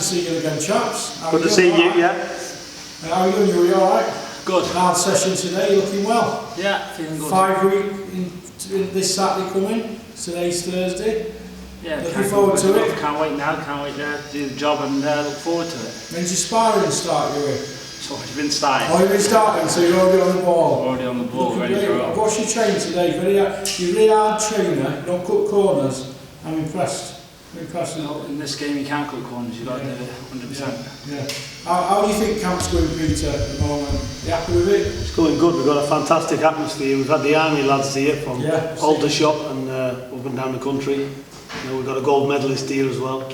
see you again, chaps. Good to see you, yeah. How are you doing? You alright? Good. Hard session today, looking well. Yeah, feeling good. 5 weeks in this Saturday coming. Today's Thursday. Yeah, looking forward to it. Can't wait now, can't wait to do the job and look forward to it. When's your sparring start, you with? It's already been started. Oh, you've been starting, so you're already on the ball. Already on the ball, looking ready to great. go. What's your training today? You're a really hard trainer, you don't cut corners. I'm impressed. Well, in this game you can't cut corners, you've got to do it 100%. Yeah. How do you think camp's going, Peter, at the moment? You happy with it? It's going good. We've got a fantastic atmosphere. We've had the army lads here from Aldershot and up and down the country. You know, we've got a gold medalist here as well.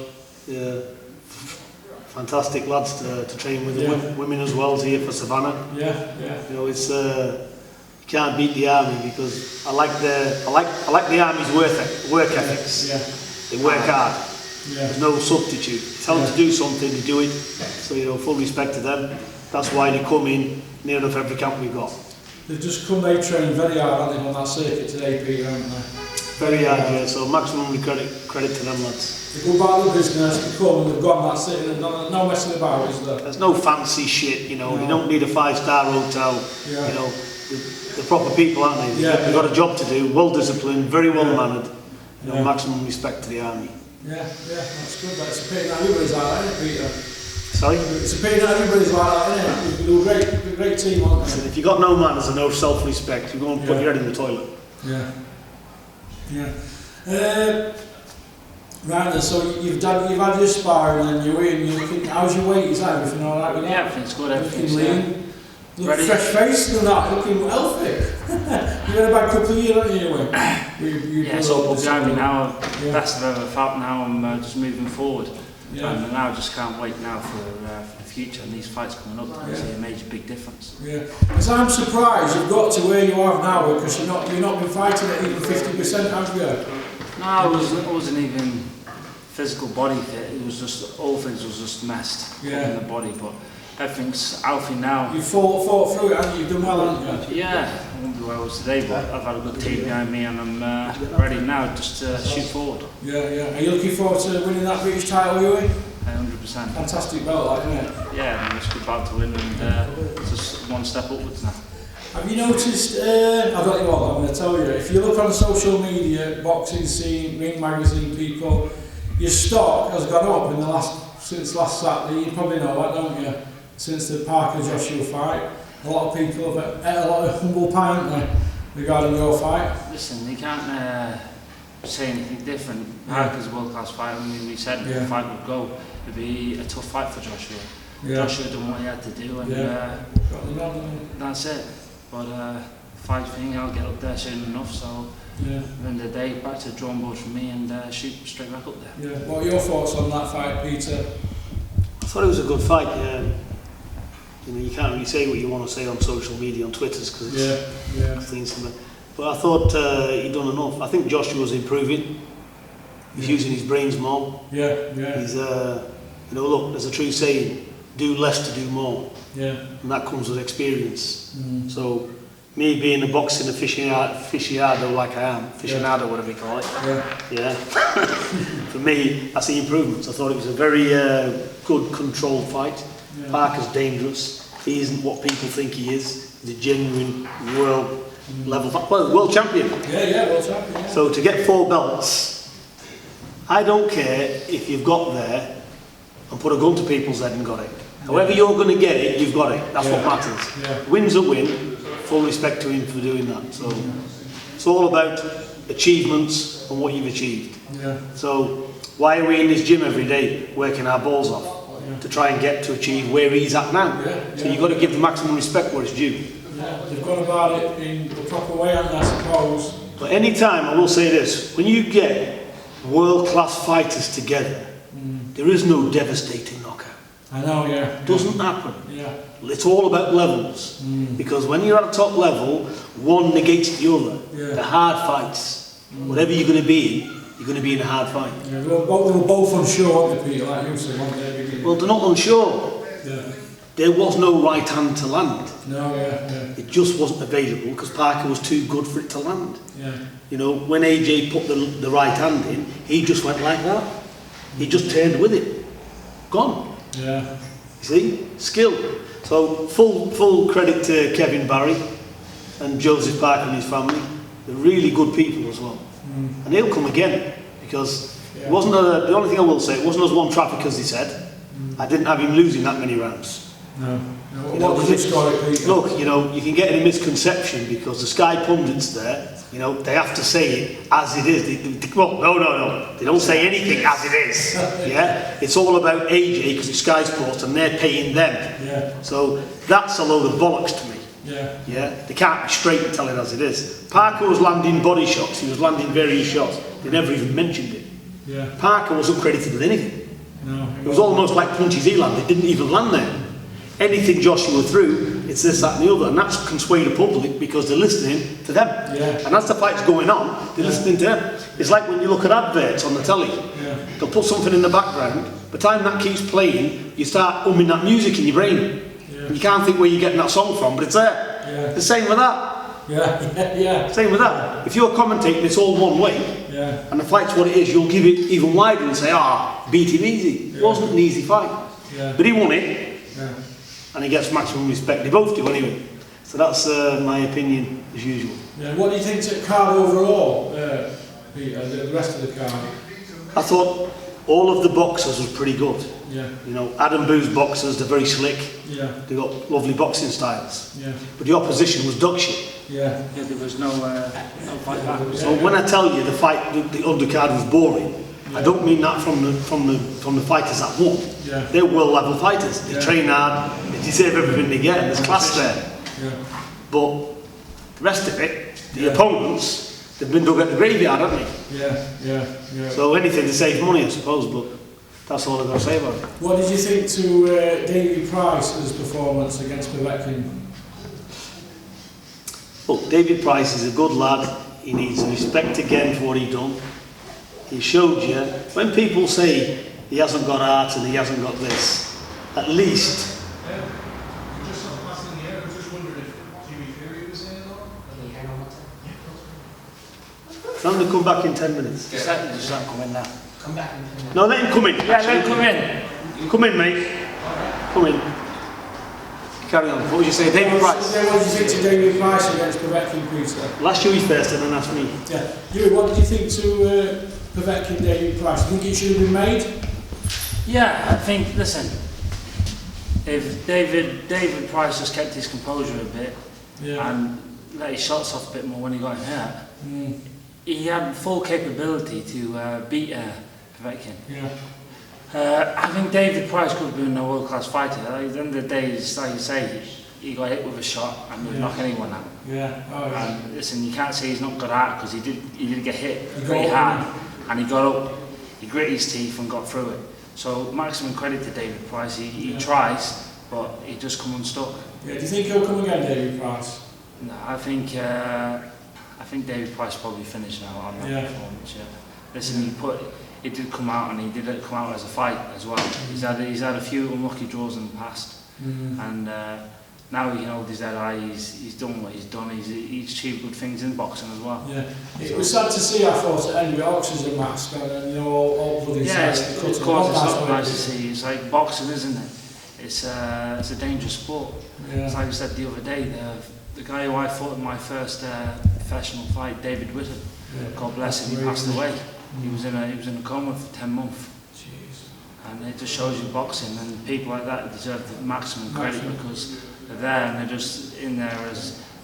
Fantastic lads to train with. The women as well is here for Savannah. Yeah. You know, it's you can't beat the army because I like the army's work ethics. Yeah. They work hard. Yeah. There's no substitute. Tell them to do something, they do it. So, you know, full respect to them. That's why they come in near enough every camp we've got. They've just come, they trained very hard, haven't they, on that circuit today, Peter, haven't they? Very hard, yeah. So maximum credit to them lads. They go back to the business, they come and they've gone, that's it, and no messing about, is there? There's no fancy shit, you know. They don't need a 5-star hotel. Yeah. You know, they're proper people, aren't they? Yeah. They've got a job to do, well disciplined, very well mannered. You know, Yeah. maximum respect to the army. Yeah, that's good. That's a pity that everybody's like that, isn't it, Peter? Sorry? It's a pity that everybody's like that, isn't it? They're a great team, aren't they? If you've got no manners and no self-respect, you're going to put your head in the toilet. Yeah. Right then, so you've had your sparring and you're in, you're looking, how's your weight? Is everything alright with that? Yeah, everything's good, everything's lean. Look ready. Fresh face and that, looking healthy. You had a bad couple of years, haven't you? Yeah, it's all behind me now. Best I've ever felt. Now I'm just moving forward. Yeah. And now I just can't wait now for the future and these fights coming up. I see a major big difference. Yeah, because I'm surprised you've got to where you are now because you've not been fighting at even 50%, have you? No, I wasn't even physical body fit. It was just all things was just messed in the body, but everything's healthy now. You fought through it, and you've done well, haven't you? Yeah, I won't be where I was today, but I've had a good team behind me, and I'm ready now just to shoot forward. Yeah. Are you looking forward to winning that British title, Hughie? 100%. Fantastic belt, like, isn't it? Yeah, I'm just good about to win, and just one step upwards now. Have you noticed, I don't know what I'm going to tell you, if you look on social media, boxing scene, ring magazine people, your stock has gone up since last Saturday. You probably know that, don't you? Since the Parker Joshua fight, a lot of people have ate a lot of humble pie, haven't they, regarding your fight? Listen, you can't say anything different. Parker's a world-class fighter. I mean, we said the fight would go. It'd be a tough fight for Joshua. Joshua done what he had to do, and got the nod, that's it. But fight thing, I'll get up there soon enough. So at the end of the day, back to the drawing board for me and shoot straight back up there. Yeah. What are your thoughts on that fight, Peter? I thought it was a good fight. You know, you can't really say what you want to say on social media, on Twitters, because it's things. But I thought he'd done enough. I think Joshua was improving. He's using his brains more. Yeah. He's, you know, look, there's a true saying: do less to do more. Yeah. And that comes with experience. So, me being a boxing aficionado like I am, whatever you call it. For me, I see improvements. I thought it was a very good, controlled fight. Parker's dangerous. He isn't what people think he is. He's a genuine world level, world champion. Yeah, world champion. Yeah. So to get 4 belts, I don't care if you've got there and put a gun to people's head and got it. However you're going to get it, you've got it. That's what matters. Yeah. Win's a win. Full respect to him for doing that. So it's all about achievements and what you've achieved. Yeah. So why are we in this gym every day working our balls off to try and get to achieve where he's at now? So you've got to give the maximum respect where it's due. Yeah, they've gone about it in the proper way, haven't they, I suppose. But any time, I will say this, when you get world-class fighters together, there is no devastating knockout. I know, It doesn't happen. Yeah. It's all about levels. Because when you're at a top level, one negates the other. The hard fights, whatever you're going to be in, you're going to be in a hard fight. Yeah, they were both unsure, weren't they, Peter, like you said, weren't they? Well, they're not unsure. Yeah. There was no right hand to land. No, It just wasn't available because Parker was too good for it to land. Yeah. You know, when AJ put the right hand in, he just went like that. He just turned with it. gone. Yeah. You see? Skill. So full credit to Kevin Barry and Joseph Parker and his family. They're really good people as well. And they'll come again, because it wasn't the only thing I will say, it wasn't as one traffic as they said. I didn't have him losing that many rounds. No. You know, What was it, look, you know, you can get in a misconception because the Sky pundits there, you know, they have to say it as it is. Well, no. They don't say anything as it is. Yeah? It's all about AJ because it's Sky Sports and they're paying them. Yeah. So that's a load of bollocks to me. Yeah. Yeah? They can't be straight and tell it as it is. Parker was landing body shots, he was landing various shots. They never even mentioned it. Yeah. Parker wasn't credited with anything. No. It was almost like punches he landed, didn't even land there. Anything Joshua threw, it's this, that and the other, and that's can sway the public because they're listening to them. Yeah. And as the fight's going on, they're listening to them. It's like when you look at adverts on the telly. Yeah. They'll put something in the background, by the time that keeps playing, you start humming that music in your brain. Yeah. And you can't think where you're getting that song from, but it's there. Yeah. The same with that. Yeah. Same with that. If you're commentating, it's all one way, Yeah. and the fight's what it is, you'll give it even wider and say, beat him easy. It wasn't an easy fight. Yeah. But he won it. Yeah. And he gets maximum respect. They both do anyway. So that's my opinion as usual. Yeah. What do you think to the card overall, Peter, the rest of the card? I thought all of the boxers was pretty good. Yeah. You know, Adam Boo's boxers, they're very slick. Yeah. They got lovely boxing styles. Yeah. But the opposition was dog shit. Yeah. Yeah, there was no fight back. So when I tell you the fight, the undercard was boring, I don't mean that from the fighters that won. Yeah. They're world level fighters. They train hard. They deserve everything they get. And there's class there. Yeah. But the rest of it, the opponents, they've been dug at the graveyard, haven't they? Yeah. So anything to save money, I suppose. But that's all I've got to say about it. What did you think to Davy Price's performance against Povetkin? Look, David Price is a good lad. He needs respect again for what he done. He showed you, when people say he hasn't got art and he hasn't got this, at least. Just on passing here, I was just wondering if Jimmy Fury was in or Tell him to come back in 10 minutes. Just let him come in now. come back in 10 minutes. No, let him come in. Yeah, let him come in. Come in, mate. Come in. Carry on. What would you say, David Price? What did you think to Davy Price against Povetkin, Peter? Last Hughie first and then ask me. Yeah. Hughie, what did you think to Povetkin, Davy Price? Do you think it should have been made? Yeah, I think, listen, if David Price just kept his composure a bit and let his shots off a bit more when he got hurt, he had full capability to beat Povetkin. Yeah. I think David Price could have been a world-class fighter. At the end of the day, it's like you say, he got hit with a shot and would knock anyone out. Yeah. Oh, yeah. And listen, you can't say he's not got out because he did get hit pretty hard, and he got up, he grit his teeth and got through it. So maximum credit to David Price. He tries, but he just come unstuck. Yeah. Do you think he'll come again, Davy Price? No, I think David Price probably finished now on that performance. Yeah. Listen, he did come out, and he did come out as a fight as well. He's had a few unlucky draws in the past, and now he can hold his head high. He's done what he's done. He's achieved good things in boxing as well. Yeah. It was sad to see, I thought, at Henry Oxford's mask, and you know, all bloody sides. Of course, it's not nice to see. It's like boxing, isn't it? It's a dangerous sport. Yeah. It's like I said the other day, the guy who I fought in my first professional fight, David Whittam, God bless him, he passed away. He was in a coma for 10 months. Jeez. And it just shows you boxing, and people like that deserve the maximum credit because they're there and they're just in there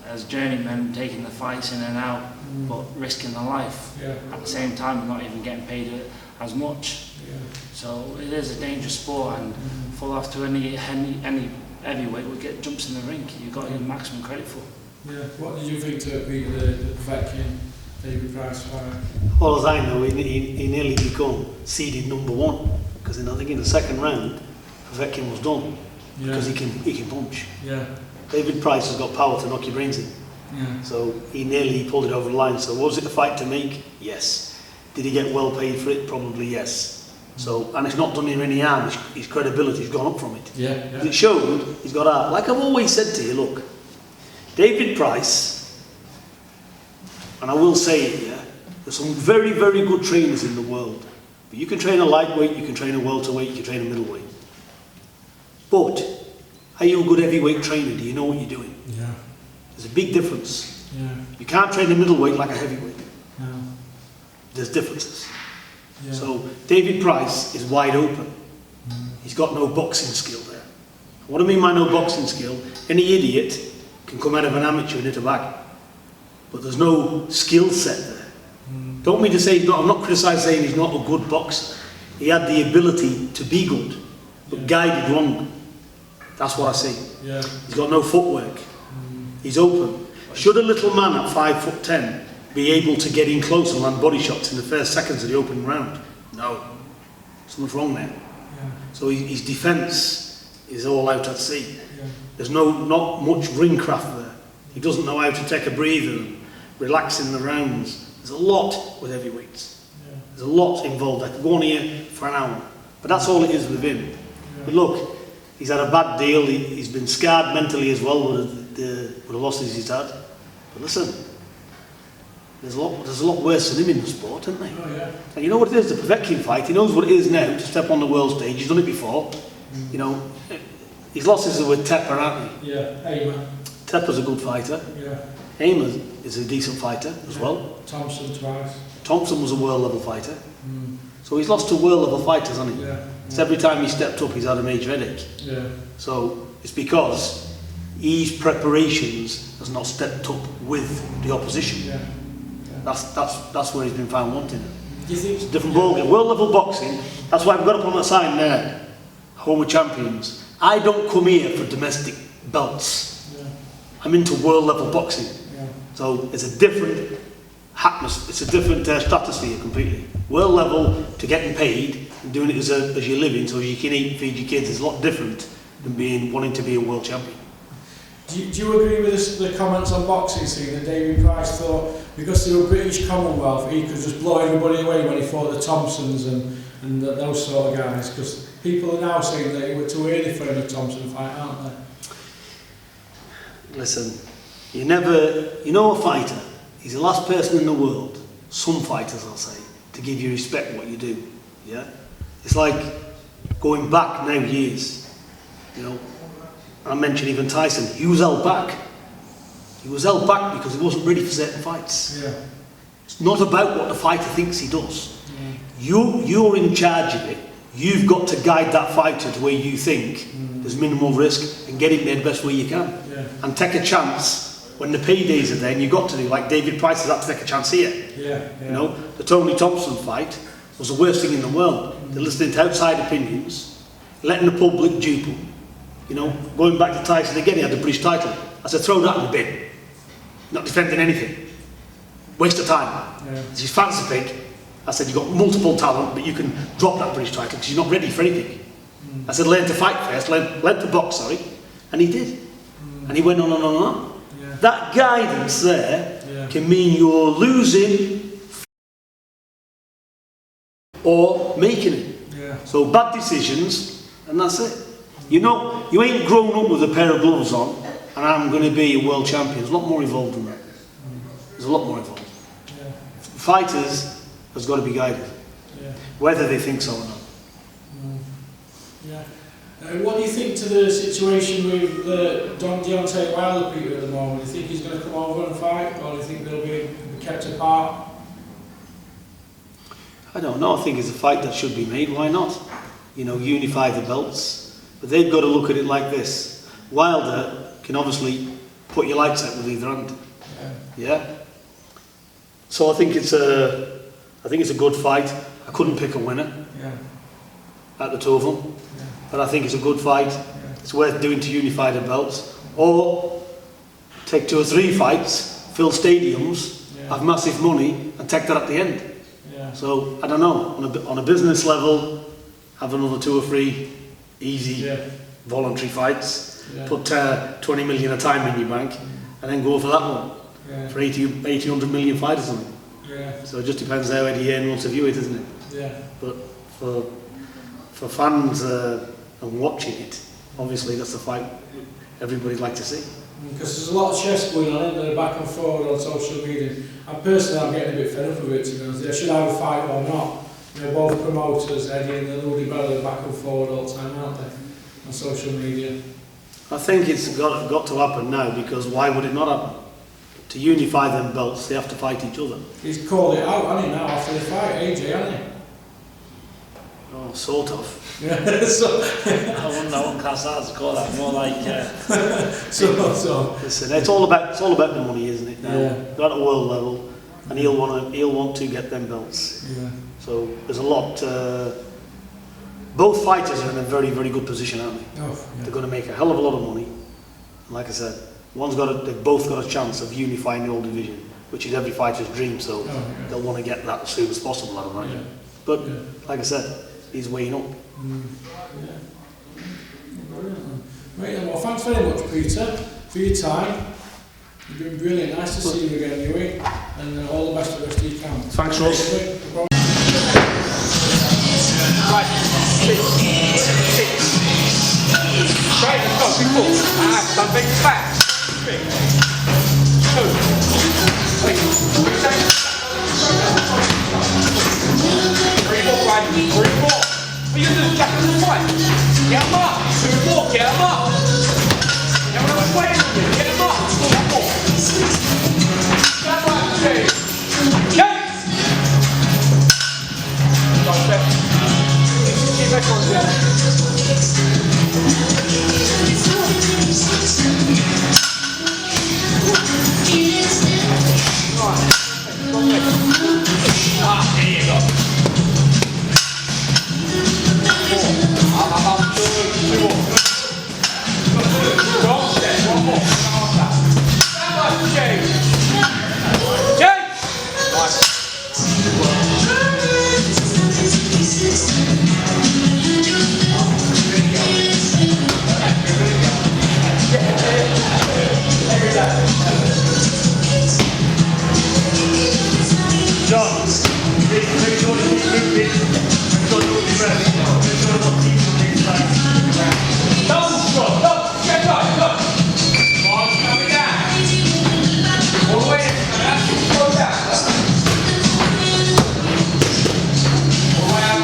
as journeymen, taking the fights in and out, but risking their life. Yeah. At the same time, not even getting paid as much. Yeah. So it is a dangerous sport, and fall off to any heavyweight would get jumps in the ring. You've got your maximum credit for. Yeah. What did you think to beat the Povetkin, David Price fight? All as I know, he nearly become seeded #1 because I think in the second round, Povetkin was done because he can punch. Yeah. David Price has got power to knock your brains in. Yeah. So he nearly pulled it over the line. So was it the fight to make? Yes. Did he get well paid for it? Probably yes. So, and it's not done him any harm. His credibility's gone up from it. Yeah. Because it showed he's got art. Like I've always said to you, look, David Price, and I will say it here, there's some very, very good trainers in the world. But you can train a lightweight, you can train a welterweight, you can train a middleweight. But are you a good heavyweight trainer? Do you know what you're doing? Yeah. There's a big difference. Yeah. You can't train a middleweight like a heavyweight. No. There's differences. Yeah. So David Price is wide open. He's got no boxing skill there. What I mean by no boxing skill, any idiot can come out of an amateur and hit a bag. But there's no skill set there. Don't mean to say I'm not criticising saying he's not a good boxer. He had the ability to be good, but guided wrong. That's what I see. Yeah. He's got no footwork. He's open. Should a little man at 5'10" be able to get in close and land body shots in the first seconds of the opening round? No. Something's wrong there. Yeah. So his defence is all out at sea. Yeah. There's not much ring craft there. He doesn't know how to take a breather and relax in the rounds. There's a lot with heavyweights. Yeah. There's a lot involved. I could go on here for an hour. But that's all it is with him. Yeah. But look, he's had a bad deal. He's been scarred mentally as well with the losses he's had. But listen, there's a lot worse than him in the sport, isn't there? Oh, yeah. And you know what it is, the Povetkin fight, he knows what it is now to step on the world stage. He's done it before. You know, his losses are with Tepper, aren't they? Yeah. Ayman. Tepper's a good fighter. Yeah. Ayman is a decent fighter as well. Thompson twice. Thompson was a world level fighter. So he's lost to world level fighters, hasn't he? Yeah. So every time he stepped up, he's had a major headache. Yeah. So it's because his preparations has not stepped up with the opposition. Yeah. That's where he's been found wanting. Do you think It's a different ballgame. World level boxing, that's why I've got up on that sign there, home of champions. I don't come here for domestic belts. Yeah. I'm into world level boxing. Yeah. So it's a different atmosphere, it's a different stratosphere completely. World level to getting paid and doing it as your living so you can eat and feed your kids is a lot different than wanting to be a world champion. Do you agree with the comments on boxing scene that David Price thought because they were British Commonwealth he could just blow everybody away when he fought the Thompsons and those sort of guys? Because people are now saying that it were too early for him a Thompson fight, aren't they? Listen, you know a fighter, he's the last person in the world, some fighters I'll say, to give you respect what you do. Yeah? It's like going back now years, you know. I mentioned even Tyson, he was held back. He was held back because he wasn't ready for certain fights. Yeah. It's not about what the fighter thinks he does. You're in charge of it. You've got to guide that fighter to where you think there's minimal risk and get him there the best way you can. Yeah. And take a chance when the paydays are there, and you've got to do, like David Price has had to take a chance here. Yeah. You know, the Tony Thompson fight was the worst thing in the world. They're listening to outside opinions, letting the public dupe him. You know, going back to Tyson again, he had the British title. I said, throw that in the bin. Not defending anything. Waste of time. Yeah. It's his fancy pick. I said, you've got multiple talent, but you can drop that British title because you're not ready for anything. I said, learn to fight first, learn to box, sorry. And he did. And he went on and on and on. Yeah. That guidance there can mean you're losing or making it. Yeah. So bad decisions, and that's it. You know, you ain't grown up with a pair of gloves on, and I'm going to be a world champion. There's a lot more involved than that. There's a lot more involved. Yeah. Fighters has got to be guided, whether they think so or not. Yeah. What do you think to the situation with Deontay Wilder Peter at the moment? Do you think he's going to come over and fight, or do you think they'll be kept apart? I don't know. I think it's a fight that should be made. Why not? You know, unify the belts. But they've got to look at it like this. Wilder can obviously put your lights out with either hand. Yeah. So I think it's a good fight. I couldn't pick a winner at the two of them, but I think it's a good fight. It's worth doing to unify the belts, or take 2 or 3 fights, fill stadiums, have massive money, and take that at the end. So I don't know. On a business level, have another 2 or 3 easy voluntary fights. Put 20 million a time in your bank, and then go for that one for 80, 100 million fight or something. So it just depends how Eddie Hearn wants to view it, isn't it? But for fans and watching it, obviously that's the fight everybody'd like to see. Because there's a lot of chess going on, isn't there, back and forward on social media. And personally, I'm getting a bit fed up with it, to be honest. They should have a fight or not. You know, both promoters, Eddie and the Ludi Bella, are back and forward all the time, aren't they? on social media? I think it's got to happen now, because why would it not happen? To unify them belts, they have to fight each other. He's called it out, hasn't he, now, after the fight, AJ, hasn't he? Oh, sort of. Yeah, so... I wouldn't class that as a call out, more like... So... Listen, it's all about the money, isn't it? Now, Yeah. at a world level, and he'll want to get them belts. Yeah. So there's a lot. Both fighters are in a very, very good position, aren't they? Oh, yeah. They're going to make a hell of a lot of money. And like I said, they've both got a chance of unifying the whole division, which is every fighter's dream. So they'll want to get that as soon as possible, I imagine. Yeah. But like I said, he's weighing up. Yeah. Brilliant. Right, well, thanks very much, Peter, for your time. You've been brilliant. Nice to see you again, Hughie. And all the best for the rest of your camp. Thanks, Ross. Right, six. Right, let's go, big ball. Stand big back. 3, 2, 3, 4, right, 3, 4. What are you going to do? Jack in the fight. Get him up. 2, 4, get him up. Get him up. Get him up. 4, 4. Stand right, okay. Yes! Stop there. Keep back on there. Here you go. 4. Up, 2 more. Wrong step, 1 more. Stand by, James. James! Nice. John, make sure you keep moving. Make sure you keep ready. Make sure you keep moving. Double squat, double, get right, look. Arms coming down. All the way in, that's it, slow down. All the way out,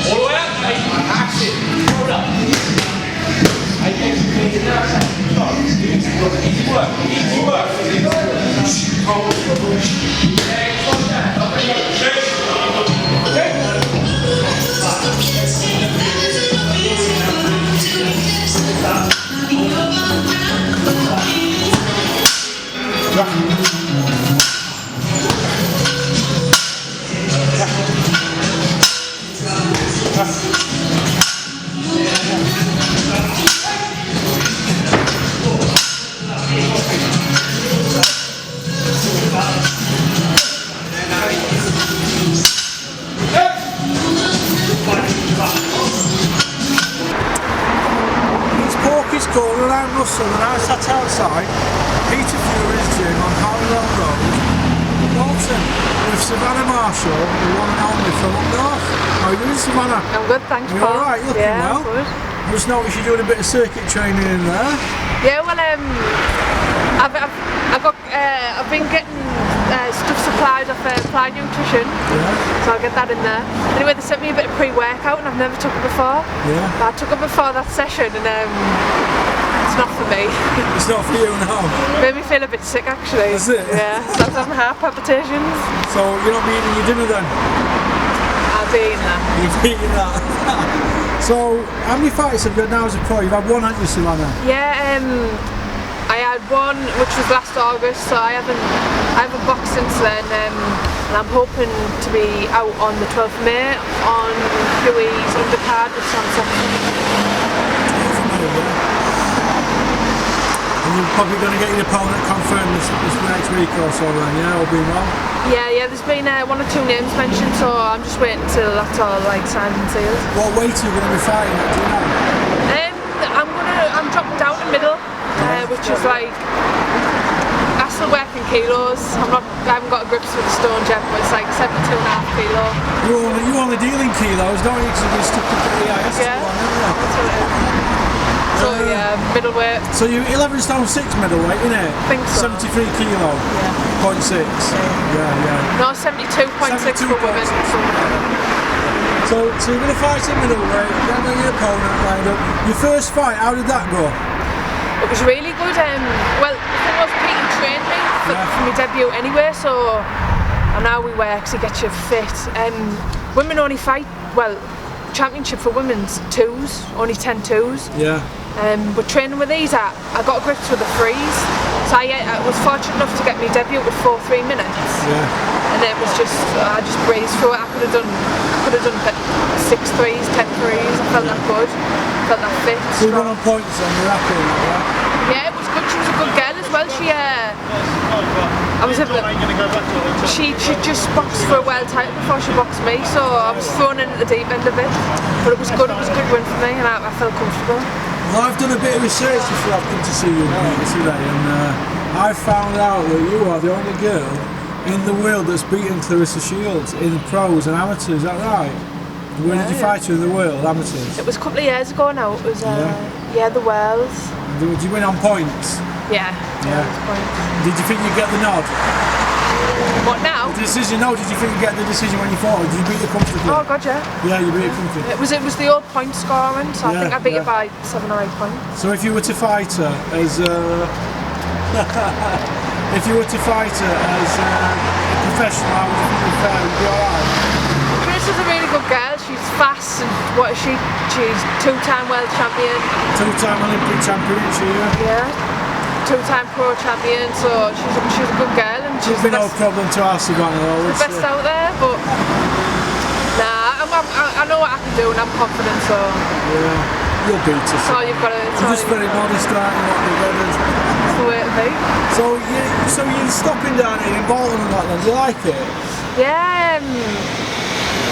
all the way up, mate. That's it. Hold up. Easy work. Easy work. It's Porky's Corner around Russell, and I sat outside Peter Fury's gym on Harlow Road, Bolton, with Savannah Marshall, the one and only from up north. How are you doing, Savannah? I'm good, thanks, You Paul. alright? Looking Yeah, well? I'm good. I just noticed you're doing a bit of circuit training in there. Yeah, well, I've been getting stuff supplied off Applied Nutrition, Yeah. so I'll get that in there. Anyway, they sent me a bit of pre-workout, and I've never took it before. Yeah. But I took it before that session, and it's not for me. It's not for you now. Made me feel a bit sick, actually. Is it? Yeah, so I'm having heart palpitations. So you're not eating your dinner then? I'll be in there. You've eaten that. So how many fights have you had now as a pro? You've had one, haven't you, Savannah? Yeah, I had one which was last August, so I haven't boxed since then, and I'm hoping to be out on the 12th of May on Hughie's undercard with Sam Sexton. And you're probably going to get your opponent confirmed this next week or so then, yeah, all being well? Yeah, there's been 1 or 2 names mentioned, so I'm just waiting till that's all like signed and sealed. What weight are you going to be fighting at, do you know? I'm dropping down the middle, which is like, I still work in kilos. I haven't got a grips with the stones yet, but it's like 72.5 kilo. You only deal in kilos, don't you? Because you're stuck with the EIS Yeah, one, isn't it? that's what it is. So So yeah, middleweight. So you're 11 stone 6 middleweight, innit? I think so. 73 kilo. Yeah. 0.6. Yeah. No, 72.6 for women. So you're going to fight in middleweight, then when your opponent lined up. Your first fight, how did that go? It was really good. Well, the thing was, Peter trained me for my debut anyway, so and now we work to get you fit. Women only fight, well, championship for women's 2s, only 10 2s. Yeah. But training with these, I got grips with the freeze. So I was fortunate enough to get my debut with 4-3 minutes. Yeah. And it was just, I just breezed through it. I could have done 6 3s, 10 3s. I felt that good, felt that fit. So you went on points and you're happy with that, yeah, it was good. She was a good girl as well. She just boxed for a world title before she boxed me, so I was thrown in at the deep end of it. But it was good. It was a good win for me, and I felt comfortable. Well, I've done a bit of research before I've come to see you today, and I found out that you are the only girl in the world that's beaten Clarissa Shields in pros and amateurs. Is that right? Where did you fight her in the world, amateurs? It was a couple of years ago now. It was the Worlds. Did you win on points? Yeah. Points. Did you think you'd get the nod? What now? The decision? No. Did you think you'd get the decision when you fought? Or did you beat her comfortably? Oh God, yeah. Yeah, you beat her comfortably. It was the old point scoring, so I think I beat her by 7 or 8 points. So if you were to fight her as if you were to fight her as a professional, how would you think you'd fare? Would you be alright? Clarissa's a really good girl. She's fast, and what is she? She's 2-time world champion. 2-time Olympic champion, isn't she? Yeah. 2-time pro champion, so she's a good girl, and she's been no problem to ask Savannah though. The best out there, but nah, I know what I can do, and I'm confident. So yeah, you'll beat her. So you've got to. You're just very modest, aren't you? That's the way to be. So you're stopping down here in Bolton and that. Then do you like it? Yeah.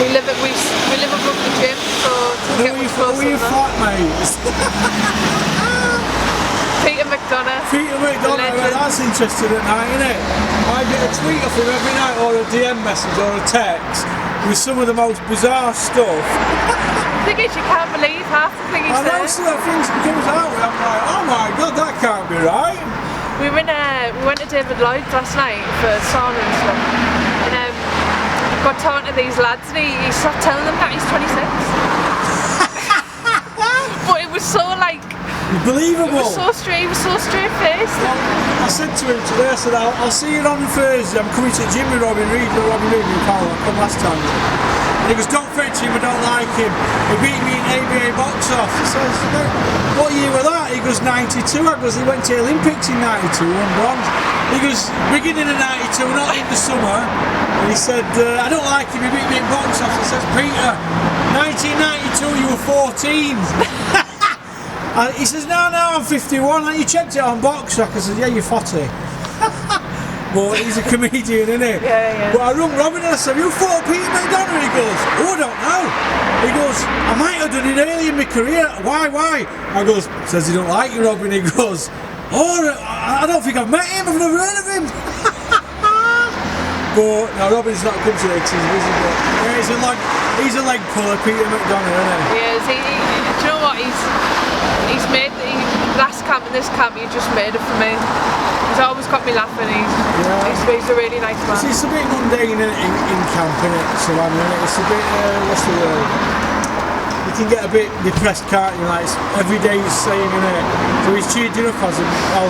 We live above the gym, so to get much closer. Who are your flatmates? Peter McDonough. Well, that's interesting at night, isn't it? I get a tweet off him every night, or a DM message, or a text with some of the most bizarre stuff. The thing is, you can't believe half the thing he says. I know some of the things he comes out with, I'm like, oh my God, that can't be right. We went to David Lloyd's last night for sauna and stuff, and got talking to these lads, and he started telling them that he's 26. But it was so like. Believable. He was so straight faced. I said to him today, I said, I'll see you on Thursday. I'm coming to the gym with Robin Reed, my pal. I come last time. And he goes, don't fetch him, I don't like him. He beat me in ABA box off. I said, what year was that? He goes, 92. I goes, he went to the Olympics in 92, won bronze. He goes, beginning of 92, not in the summer. And he said, I don't like him, he beat me in box off. I said, Peter, 1992, you were 14. He says, no, I'm 51. And you checked it on Boxrock. I said, yeah, you're 40. But he's a comedian, isn't he? Yeah. But I rung Robin and I said, you fought Peter McDonough? He goes, oh, I don't know. He goes, I might have done it early in my career. Why? I goes, says he don't like you, Robin. He goes, oh, I don't think I've met him. I've never heard of him. But no, Robin's not come to the 80s, is he? But yeah, he's a leg puller, Peter McDonough, isn't he? Yeah, do you know what? He's made last camp and this camp. He just made it for me. He's always got me laughing. He's a really nice man. It's a bit mundane in camp, isn't it, Savannah? It's a bit what's the word? You can get a bit depressed, can't you? Like every day he's saying, innit? So he's cheered you up as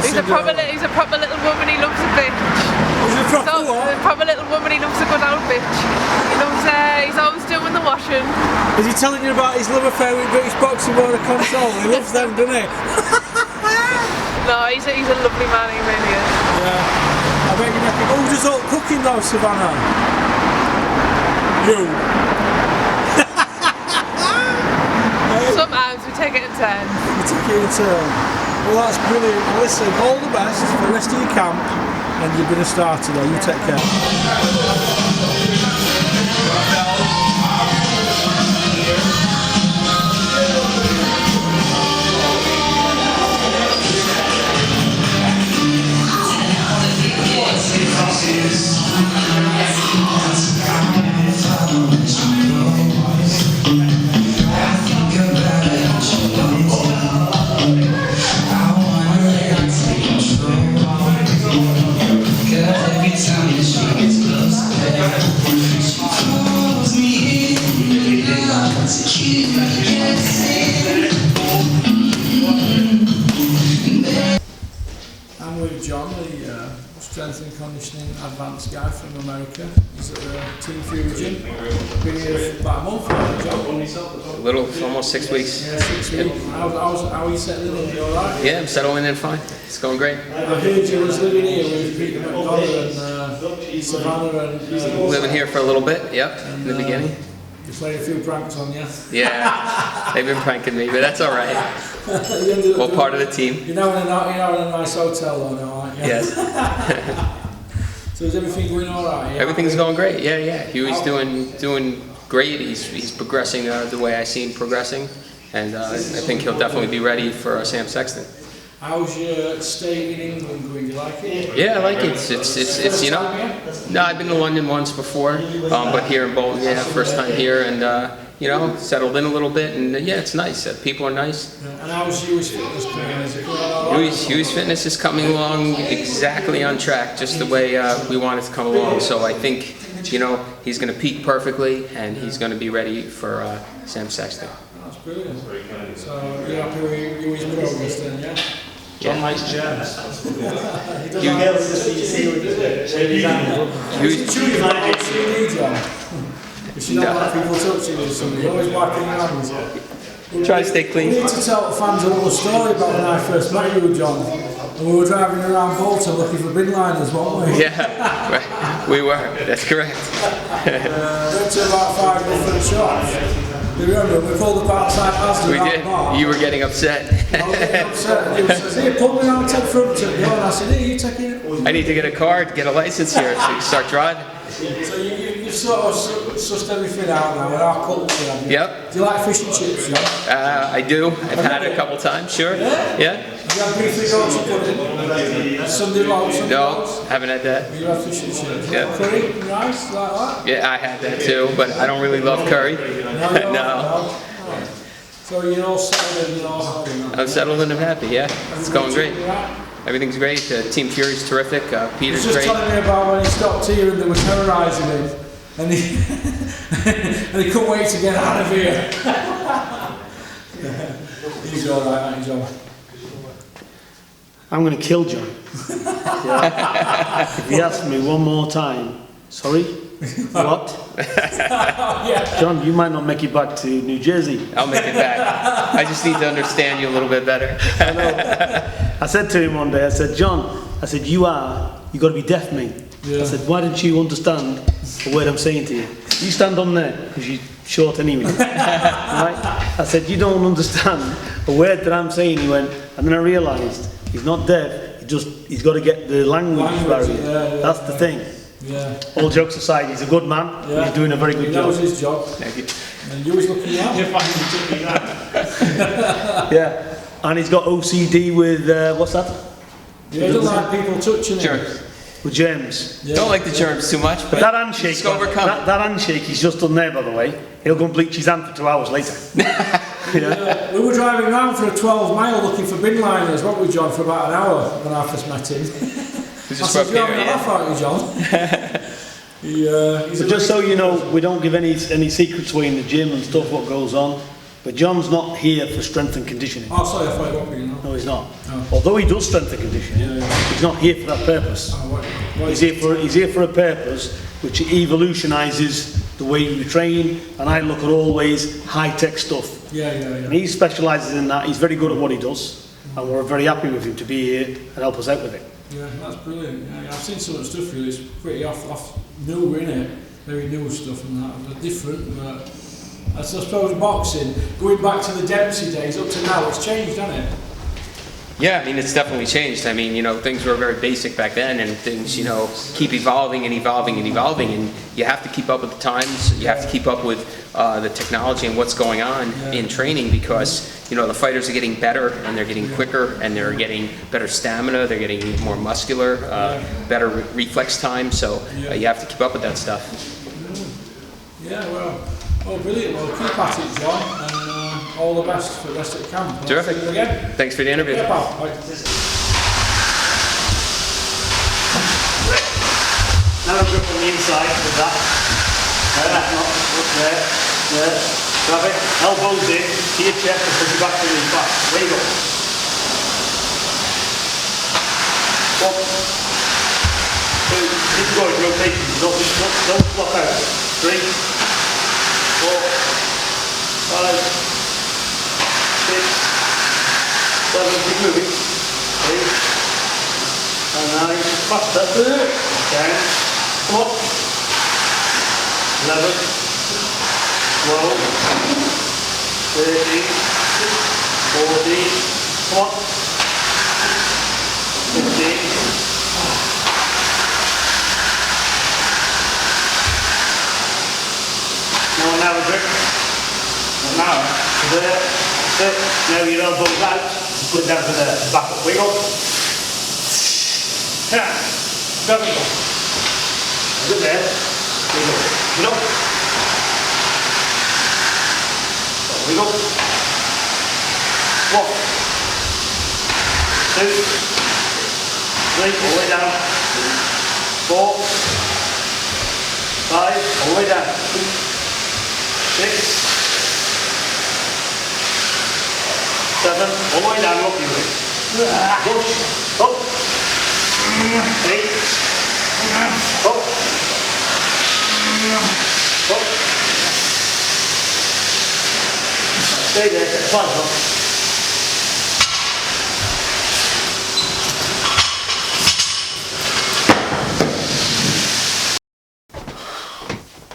he's a proper little woman. He loves a bitch. He's a proper what? A proper little woman. He loves a good old bitch. He loves. He's always doing the washing. Is he telling you about his love affair with British Boxing Board of Control? He loves them, doesn't he? No, he's a lovely man. He really is. Yeah. I bet you reckon. Who does all cooking though, Savannah? You. Sometimes we take it in turns. You take it in turn. Well, that's brilliant. Well, listen, all the best for the rest of your camp, and you're going to start today. You take care. strength and conditioning advanced guy from America. He's at the Team Fury gym. Been here for about a month now, John. A little, almost 6 weeks. Yeah, 6 weeks. How are you settling in? You alright? Yeah, I'm settling in fine. It's going great. I heard you was living here with Peter McDonald and Savannah and... Living here for a little bit, yep, in the beginning. You played a few pranks on you. Yeah, they've been pranking me, but that's all right. Well, part of the team. You're now in a nice hotel though now, aren't you? Yes. So is everything going alright? Yeah? Everything's going great, yeah. Hughie's doing great. He's progressing the way I see him progressing. And I think he'll definitely be ready for Sam Sexton. How's your stay in England going? Do you like it? Yeah, I like it. It's you know. No, I've been to London once before, but here in Bolton, yeah, first time here, and you know, settled in a little bit, and yeah, it's nice. People are nice. And how's Hughie's fitness going? Is it going all right? Hughie's fitness is coming along exactly on track, just the way we want it to come along. So I think, you know, he's going to peak perfectly, and he's going to be ready for Sam Sexton. That's brilliant. So you're happy with Hughie's progress then, yeah? John likes germs. You don't like people touching you, so you're always wiping your hands. Try to stay clean. We need to tell the fans a little story about when I first met you, John. And we were driving around Bolton looking for bin liners, weren't we? Yeah, we were. That's correct. Went to about 5 different shops. You remember, we pulled up outside Asda. We did. You were getting upset. I was getting upset. And he says, here, pull me around, take front to me. And I said, here, you taking it? I need to get a card, get a license here so you can start driving. So you sort of sussed everything out now, with our culture, have you? Yep. Do you like fish and chips, John? I do. I've had it a couple times, sure. Yeah. Have you had beef and goats and pudding? Sunday rolls? No, haven't had that. You have fish and chips? Yeah. Curry, rice, like that? Yeah, I had that too, but I don't really love curry. No. So you're all settled and you're all happy now? I'm settled and I'm happy, yeah. It's going great. Everything's great. Team Fury's terrific. Peter's He's just great. telling me about when he stopped here and they were terrorising him. And he, and he couldn't wait to get out of here. He's alright, he's alright. I'm going to kill John. Yeah. If he asks me one more time, sorry? What? John, you might not make it back to New Jersey. I'll make it back. I just need to understand you a little bit better. I know. I said to him one day, I said, John, I said, you got to be deaf, mate. I said, why didn't you understand the word I'm saying to you? You stand on there, because you're short anyway. Right? I said, you don't understand a word that I'm saying. He went, and then I realised, he's not deaf, he's got to get the language barrier. That's the thing. Yeah. All jokes aside, he's a good man. Yeah. He's doing a very good job. He knows his job. Thank you. And you was looking out. Yeah. And he's got OCD with, what's that? Yeah, he doesn't like people touching him. Germs. With germs. Yeah. Don't like the germs too much, but that handshake, that handshake he's just done there, by the way. He'll go and bleach his hand for 2 hours later. Yeah. We were driving around for a 12-mile looking for bin liners, weren't we, John, for about an hour when I first met him. I said, you're having a laugh, aren't you, John? So just so you know, we don't give any secrets away in the gym and stuff, what goes on. But John's not here for strength and conditioning. Oh, sorry, I thought you were being. No, he's not. Oh. Although he does strength and conditioning, he's not here for that purpose. He's here for a purpose which evolutionises the way we train, and I look at always high-tech stuff. Yeah. And he specialises in that. He's very good at what he does, and we're very happy with him to be here and help us out with it. Yeah, that's brilliant. Yeah, I've seen some of the stuff really. It's pretty off new, isn't it? Very new stuff and that. They're different, but I suppose boxing, going back to the Dempsey days up to now, it's changed, hasn't it? Yeah, I mean, it's definitely changed. I mean, you know, things were very basic back then, and things, you know, keep evolving and evolving and evolving, and you have to keep up with the times. You have to keep up with the technology and what's going on in training, because, you know, the fighters are getting better, and they're getting quicker, and they're getting better stamina, they're getting more muscular, better reflex time, so you have to keep up with that stuff. Yeah, well, brilliant. Well, keep at it, John, and all the best for the rest of the camp. Terrific. See you again. Thanks for the interview. Yeah, pal. Bye. Now grip on the inside with that. There. Grab it. Elbows in to your chest and push your back to your back. There you go. Up. encourage rotation. Don't flop out. 3, 4, 5, 6, 7, keep moving. 8, and 9, faster. 10, come on. 11, 12, 13, 14, come on. 15. Now a grip. And now to there. That's it. Now your elbows out. Put it down to there. Back up. Wiggle. Yeah. Go. Good there. Wiggle. Get up. Wiggle. 1, 2, 3, all the way down. 4, 5, all the way down. 6, 7, all the way down, up you push, up, 8, up, up, stay there, climb up.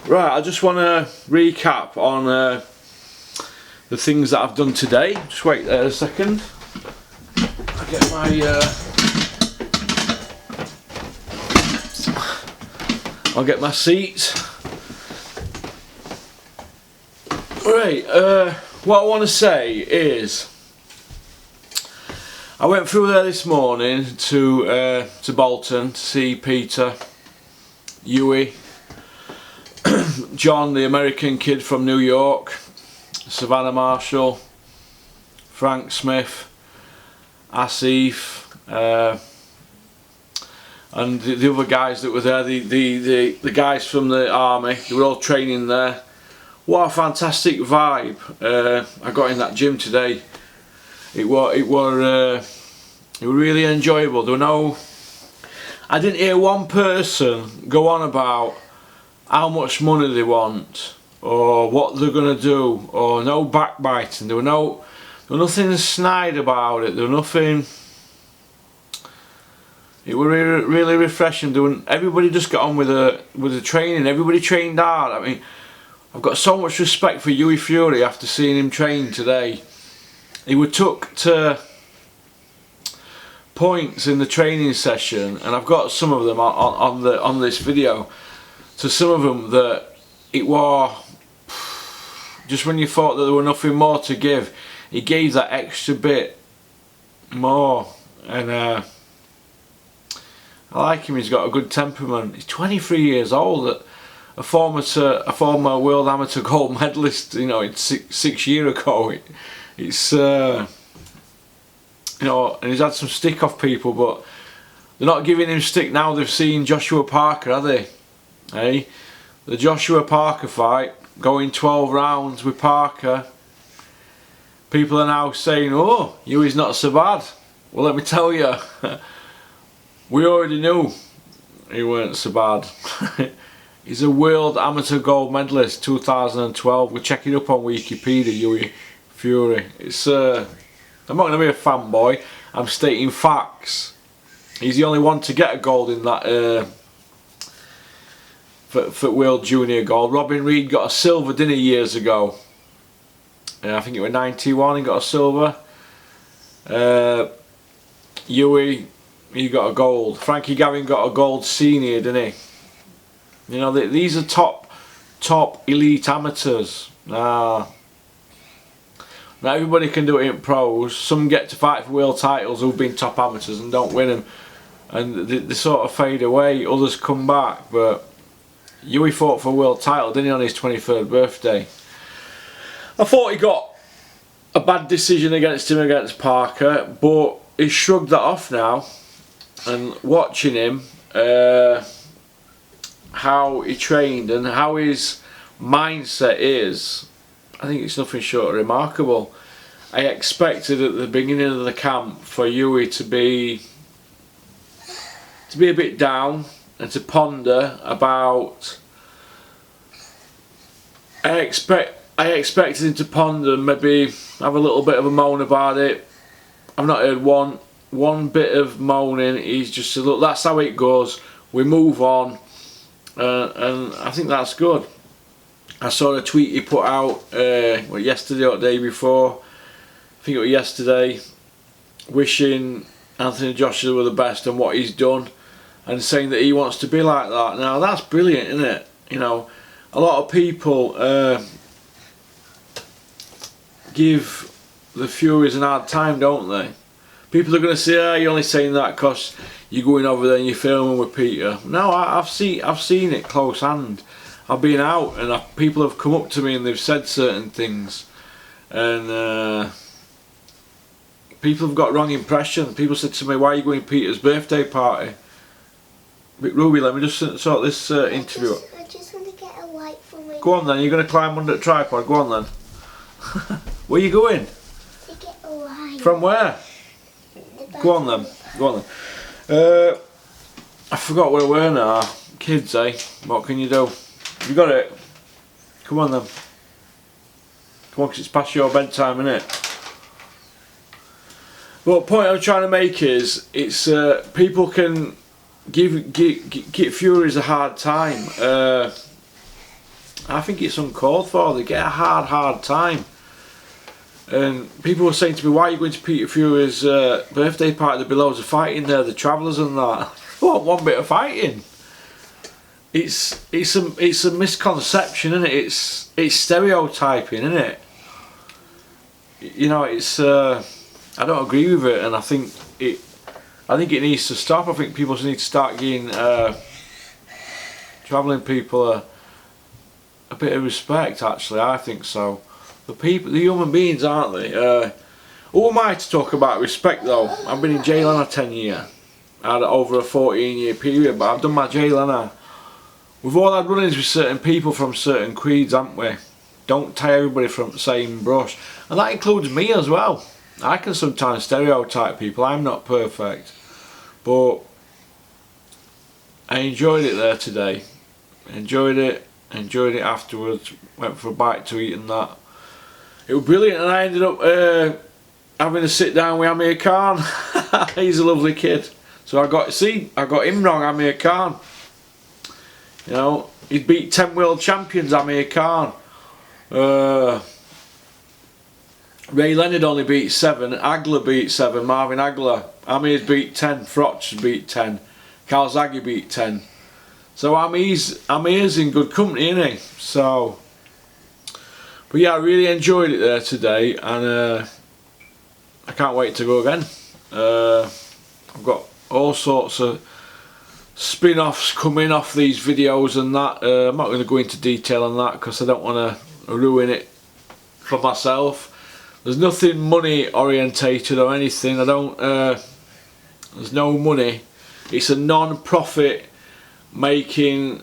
Right, I just want to recap on the things that I've done today. Just wait there a second. I'll get my seat. Right, what I want to say is I went through there this morning to Bolton to see Peter, Hughie, John, the American kid from New York, Savannah Marshall, Frank Smith, Asif, and the other guys that were there, the guys from the army. They were all training there. What a fantastic vibe I got in that gym today. It were really enjoyable. There were no, I didn't hear one person go on about how much money they want or what they're gonna do, or no backbiting. There was nothing snide about it. There was nothing. It was really refreshing. Everybody just got on with the training. Everybody trained hard. I mean, I've got so much respect for Hughie Fury after seeing him train today. He was took to points in the training session, and I've got some of them on this video. To some of them that it was just when you thought that there was nothing more to give, he gave that extra bit more, and I like him. He's got a good temperament. He's 23 years old, a former world amateur gold medalist. You know, it's 6 years ago. It's you know, and he's had some stick off people, but they're not giving him stick now. They've seen Joshua Parker, have they? Hey, the Joshua Parker fight, going 12 rounds with Parker. People are now saying, oh, Hughie's not so bad. Well, let me tell you, we already knew he weren't so bad. He's a world amateur gold medalist 2012. We're checking up on Wikipedia, Hughie Fury. It's I'm not going to be a fanboy, I'm stating facts. He's the only one to get a gold in that for World Junior Gold. Robin Reed got a silver, didn't he, years ago? I think it was 91 he got a silver. Hughie, he got a gold. Frankie Gavin got a gold senior, didn't he? You know, these are top elite amateurs. Now everybody can do it in pros. Some get to fight for world titles who've been top amateurs and don't win them, and they sort of fade away. Others come back, but Hughie fought for a world title, didn't he, on his 23rd birthday? I thought he got a bad decision against Parker, but he shrugged that off now. And watching him, how he trained and how his mindset is, I think it's nothing short of remarkable. I expected at the beginning of the camp for Hughie to be a bit down, and to ponder about. I expected him to ponder and maybe have a little bit of a moan about it. I've not heard one bit of moaning. He's just said, look, that's how it goes. We move on, and I think that's good. I saw a tweet he put out yesterday or the day before. I think it was yesterday, wishing Anthony Joshua were the best and what he's done, and saying that he wants to be like that. Now that's brilliant, isn't it? You know, a lot of people give the Furies an hard time, don't they? People are going to say, "Oh, you're only saying that because you're going over there and you're filming with Peter." No, I've seen it close hand. I've been out and people have come up to me and they've said certain things, and people have got wrong impression. People said to me, "Why are you going to Peter's birthday party?" But Ruby, let me just sort this interview. I just want to get a light for me. Go on then. You're going to climb under the tripod. Go on then. Where are you going? To get a light. From where? Go on then. Go on then. I forgot where we're now. Kids, eh? What can you do? You got it? Come on then. Come on, 'cause it's past your bedtime, innit? But the point I'm trying to make is, it's people can give Furies a hard time. I think it's uncalled for. They get a hard time. And people were saying to me, "Why are you going to Peter Fury's birthday party? There'll be loads of fighting there, the Travellers and that." What, one bit of fighting? It's a misconception, isn't it? It's stereotyping, isn't it? You know, it's I don't agree with it, and I think it needs to stop. I think people need to start giving travelling people a bit of respect. Actually, I think so. The people, the human beings, aren't they? Who am I to talk about respect though? I've been in jail on a 10-year. I had over a 14-year period, but I've done my jail and we've all had run-ins with certain people from certain creeds, haven't we? Don't tie everybody from the same brush, and that includes me as well. I can sometimes stereotype people. I'm not perfect, but I enjoyed it there today. Enjoyed it afterwards. Went for a bite to eat and that. It was brilliant, and I ended up having a sit down with Amir Khan. He's a lovely kid. So I got him wrong, Amir Khan. You know, he's beat 10 world champions, Amir Khan. Ray Leonard only beat 7, Agler beat 7, Marvin Agler. Amir's beat 10, Frotch beat 10, Calzaghe beat 10. So Amir's in good company, isn't he? So, but yeah, I really enjoyed it there today, and I can't wait to go again. I've got all sorts of spin-offs coming off these videos and that. I'm not going to go into detail on that because I don't want to ruin it for myself. There's nothing money orientated or anything. There's no money. It's a non-profit making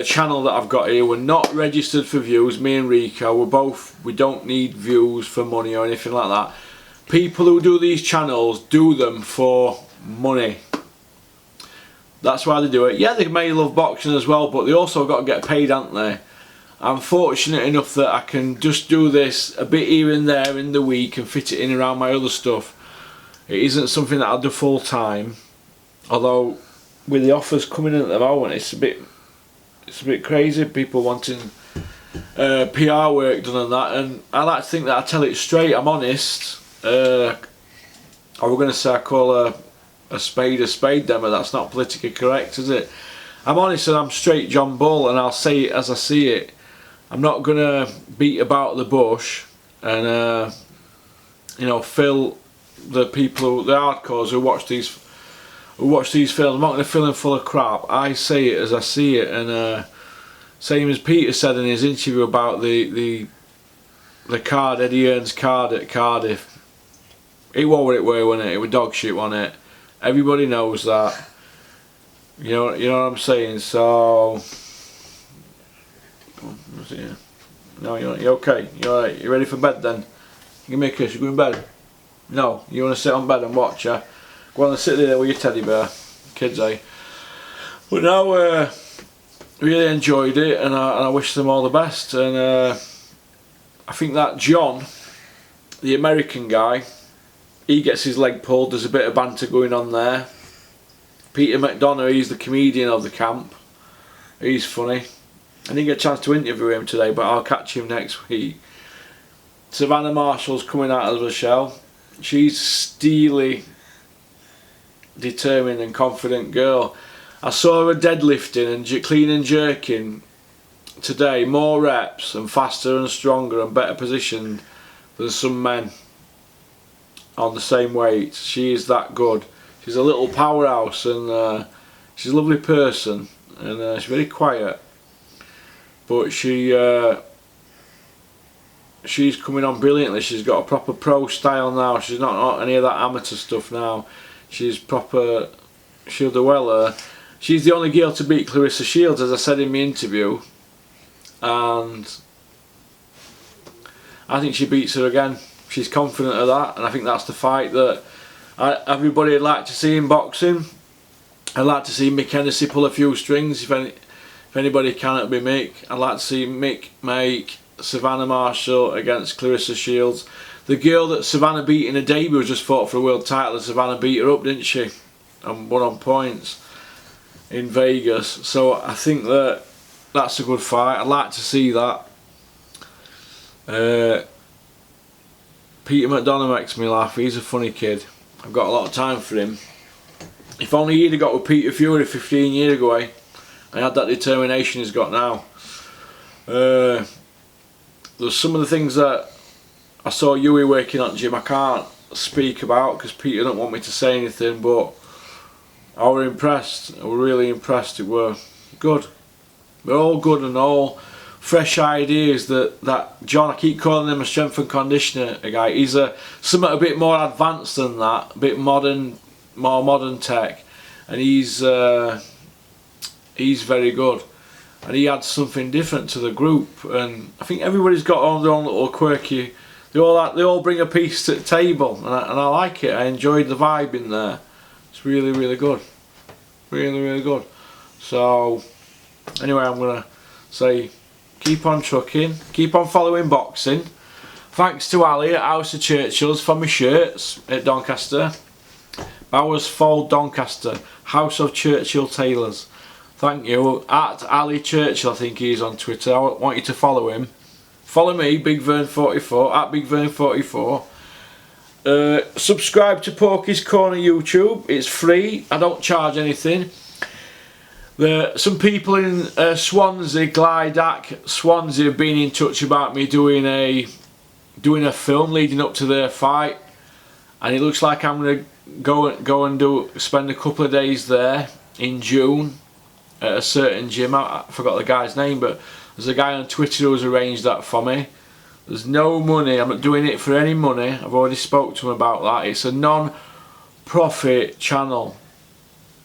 channel that I've got here. We're not registered for views, me and Rico. We don't need views for money or anything like that. People who do these channels do them for money. That's why they do it. Yeah, they may love boxing as well, but they also got to get paid, haven't they? I'm fortunate enough that I can just do this a bit here and there in the week and fit it in around my other stuff. It isn't something that I'll do full time, although with the offers coming in at the moment, it's a bit crazy. People wanting PR work done and that, and I like to think that I tell it straight. I'm honest. We're going to say I call a spade then, but that's not politically correct, is it? I'm honest and I'm straight John Bull, and I'll say it as I see it. I'm not going to beat about the bush and you know, fill the people, the hardcores who watch these films. I'm not going to fill them full of crap. I say it as I see it, and same as Peter said in his interview about the card, Eddie Hearn's card at Cardiff. It was what it were, wasn't it? It was dog shit, wasn't it? Everybody knows that. You know what I'm saying. So, no, you're okay. You're alright. You ready for bed then? Give me a kiss. You going to bed? No, you want to sit on bed and watch, yeah? Go on and sit there with your teddy bear, kids, eh? But no, really enjoyed it, and I wish them all the best. And I think that John, the American guy, he gets his leg pulled. There's a bit of banter going on there. Peter McDonough, he's the comedian of the camp. He's funny. I didn't get a chance to interview him today, but I'll catch him next week. Savannah Marshall's coming out of the shell. She's a steely, determined and confident girl. I saw her deadlifting and clean and jerking today, more reps and faster and stronger and better positioned than some men on the same weight. She is that good. She's a little powerhouse, and she's a lovely person, and she's very quiet, but she's coming on brilliantly. She's got a proper pro style now. She's not any of that amateur stuff now. She's proper. She'll do well. She's the only girl to beat Clarissa Shields, as I said in my interview, and I think she beats her again. She's confident of that, and I think that's the fight that everybody would like to see in boxing. I'd like to see Mick Hennessy pull a few strings. If anybody can, it'll be Mick. I'd like to see Mick make Savannah Marshall against Clarissa Shields. The girl that Savannah beat in a debut just fought for a world title, and Savannah beat her up, didn't she? And won on points in Vegas. So I think that's a good fight. I'd like to see that. Peter McDonough makes me laugh. He's a funny kid. I've got a lot of time for him. If only he'd have got with Peter Fury 15 years ago, I had that determination he's got now. There's some of the things that I saw Hughie working on, Jim, I can't speak about because Peter don't want me to say anything, but I were impressed. I were really impressed. It were good. They're all good and all fresh ideas that John, I keep calling him a strength and conditioner guy. He's something a bit more advanced than that, a bit modern, more modern tech, and he's very good. And he adds something different to the group, and I think everybody's got their own little quirky. They all bring a piece to the table, and I like it. I enjoyed the vibe in there. It's really, really good, really, really good. So anyway, I'm gonna say, keep on trucking, keep on following boxing. Thanks to Ali at House of Churchill's for my shirts at Doncaster. Bowers Fold Doncaster, House of Churchill Tailors. Thank you. At Ali Churchill, I think he's on Twitter. I want you to follow him. Follow me, Big Vern 44, at Big Vern 44. Subscribe to Porky's Corner YouTube. It's free. I don't charge anything. Some people in Swansea, Glydac, Swansea, have been in touch about me doing a film leading up to their fight, and it looks like I'm going to go and spend a couple of days there in June at a certain gym. I forgot the guy's name, but there's a guy on Twitter who's arranged that for me. There's no money. I'm not doing it for any money. I've already spoke to him about that. It's a non-profit channel.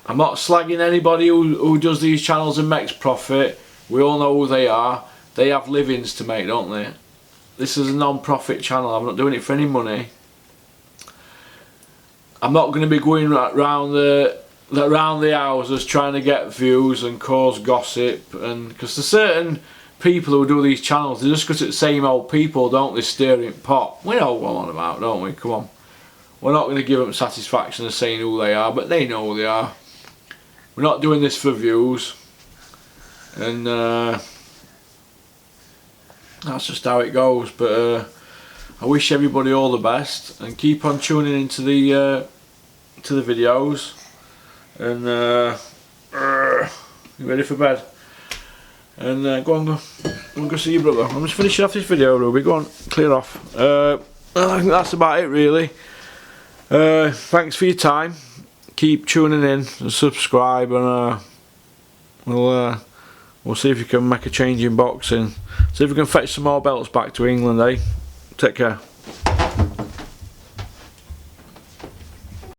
I'm not slagging anybody who does these channels and makes profit. We all know who they are. They have livings to make, don't they? This is a non-profit channel. I'm not doing it for any money. I'm not going to be going around the houses trying to get views and cause gossip, and because there's certain people who do these channels, they just go to the same old people, don't they, stirring pot. We know what I'm on about, don't we? Come on. We're not going to give them satisfaction of saying who they are, but they know who they are. We're not doing this for views, and that's just how it goes. But I wish everybody all the best, and keep on tuning into the videos. And you ready for bed? And go on, go see your brother. I'm just finishing off this video, Ruby. Go on, clear off. I think that's about it, really. Thanks for your time. Keep tuning in and subscribe, and we'll see if you can make a change in boxing. See if we can fetch some more belts back to England, eh? Take care.